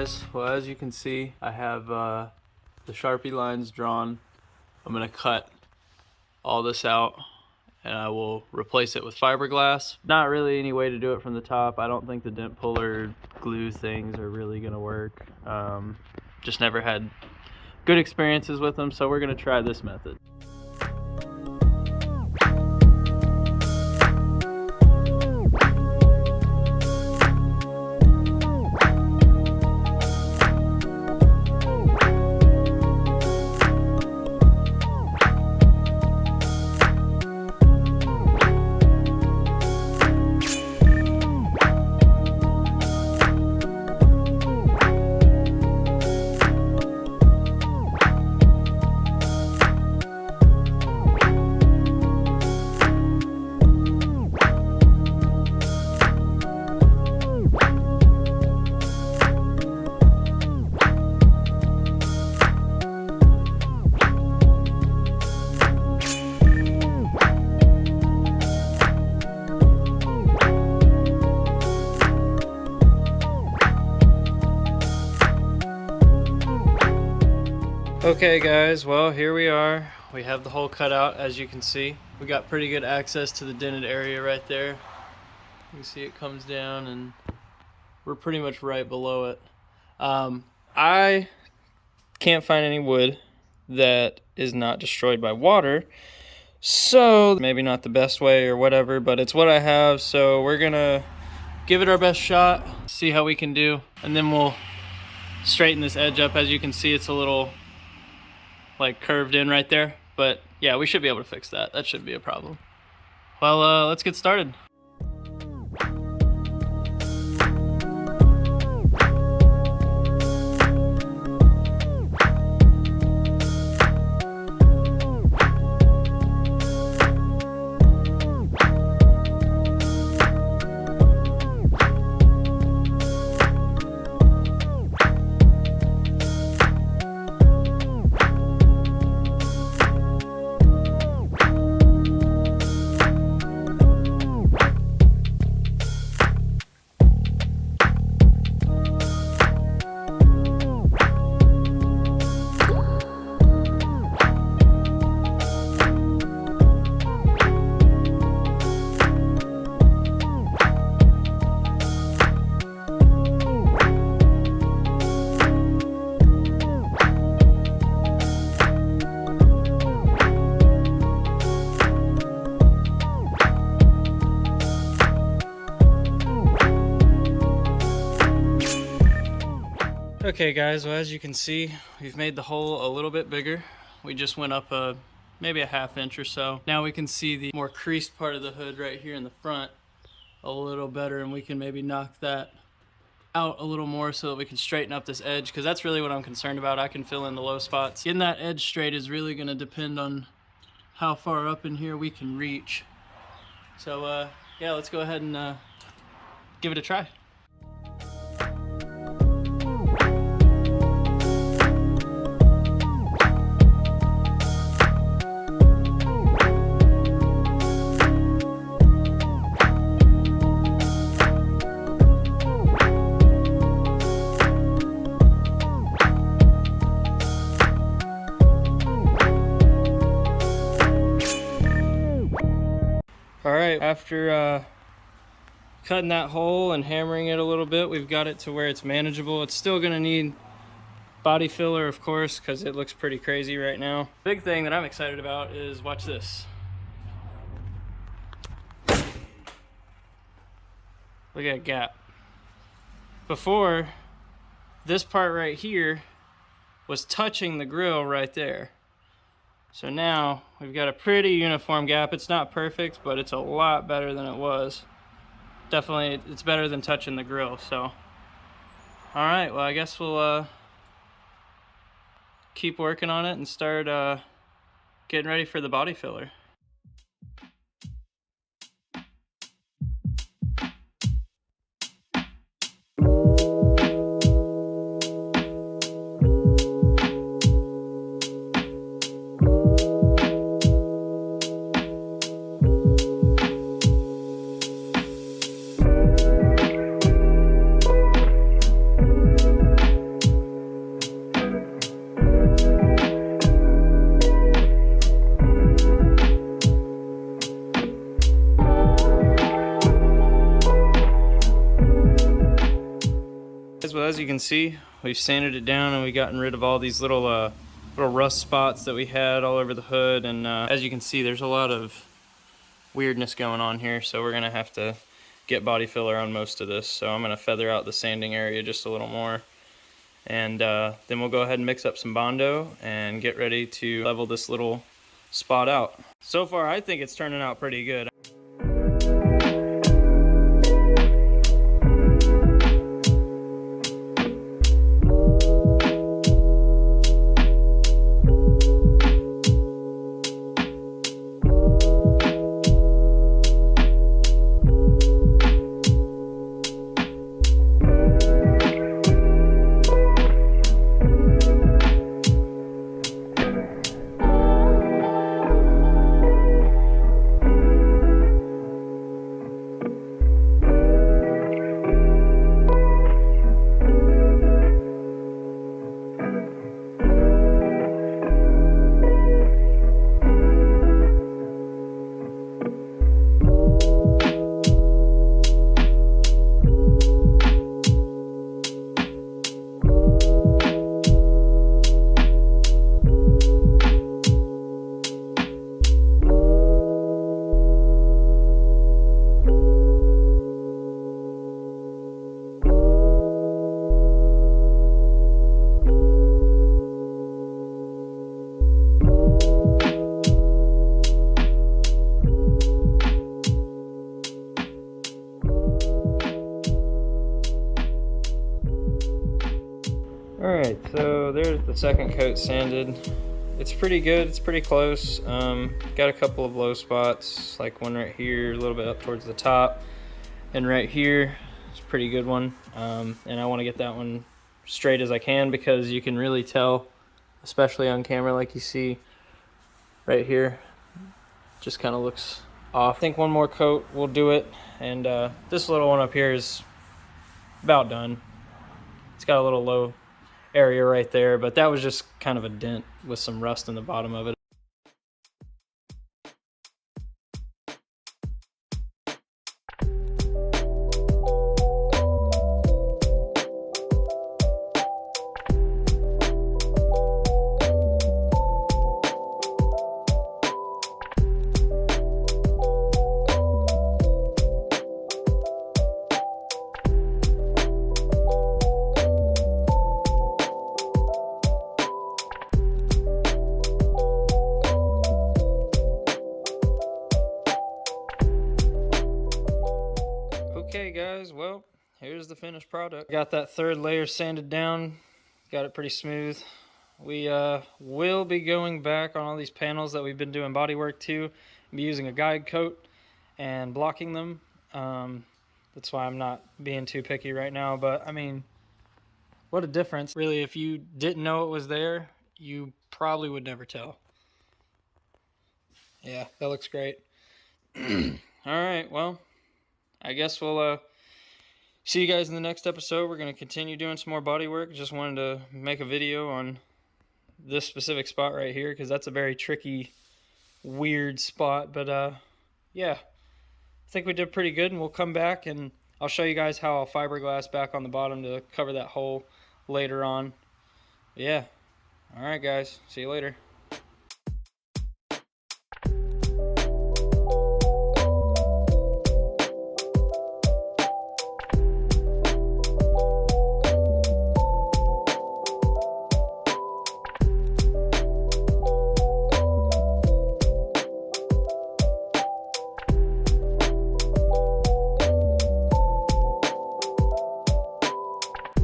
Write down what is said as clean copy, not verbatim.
guys, well, as you can see, I have the Sharpie lines drawn. I'm gonna cut all this out and I will replace it with fiberglass. Not really any way to do it from the top. I don't think the dent puller glue things are really gonna work. Just never had good experiences with them, so we're gonna try this method. Okay guys, well here we are. We have the hole cut out, as you can see. We got pretty good access to the dented area right there. You can see it comes down and we're pretty much right below it. I can't find any wood that is not destroyed by water, so maybe not the best way or whatever, but it's what I have, so we're gonna give it our best shot, see how we can do, and then we'll straighten this edge up. As you can see, it's a little like curved in right there, but yeah, we should be able to fix that. That shouldn't be a problem. Well, let's get started. Okay guys, well as you can see, we've made the hole a little bit bigger. We just went up maybe a ½ inch or so. Now we can see the more creased part of the hood right here in the front a little better, and we can maybe knock that out a little more so that we can straighten up this edge, because that's really what I'm concerned about. I can fill in the low spots. Getting that edge straight is really going to depend on how far up in here we can reach. So yeah, let's go ahead and give it a try. Alright, after cutting that hole and hammering it a little bit, we've got it to where it's manageable. It's still going to need body filler, of course, because it looks pretty crazy right now. Big thing that I'm excited about is, watch this. Look at that gap. Before, this part right here was touching the grill right there. So now we've got a pretty uniform gap. It's not perfect, but it's a lot better than it was. Definitely, it's better than touching the grill. So, all right, well, I guess we'll keep working on it and start getting ready for the body filler. Well, as you can see, we've sanded it down and we've gotten rid of all these little rust spots that we had all over the hood. And as you can see, there's a lot of weirdness going on here, so we're gonna have to get body filler on most of this. So I'm gonna feather out the sanding area just a little more, and then we'll go ahead and mix up some Bondo and get ready to level this little spot out. So far, I think it's turning out pretty good. Alright, so there's the second coat sanded. It's pretty good, it's pretty close. Got a couple of low spots, like one right here, a little bit up towards the top, and right here is a pretty good one. And I want to get that one straight as I can, because you can really tell, especially on camera, like you see right here, just kind of looks off. I think one more coat will do it, and this little one up here is about done. It's got a little low area right there, but that was just kind of a dent with some rust in the bottom of it. Okay guys, well, here's the finished product. Got that third layer sanded down, got it pretty smooth. We will be going back on all these panels that we've been doing body work to, be using a guide coat and blocking them. That's why I'm not being too picky right now, but I mean, what a difference. Really, if you didn't know it was there, you probably would never tell. Yeah, that looks great. Alright, well, I guess we'll see you guys in the next episode. We're going to continue doing some more body work. Just wanted to make a video on this specific spot right here, because that's a very tricky, weird spot. But yeah, I think we did pretty good, and we'll come back and I'll show you guys how I'll fiberglass back on the bottom to cover that hole later on. But yeah, alright guys, see you later.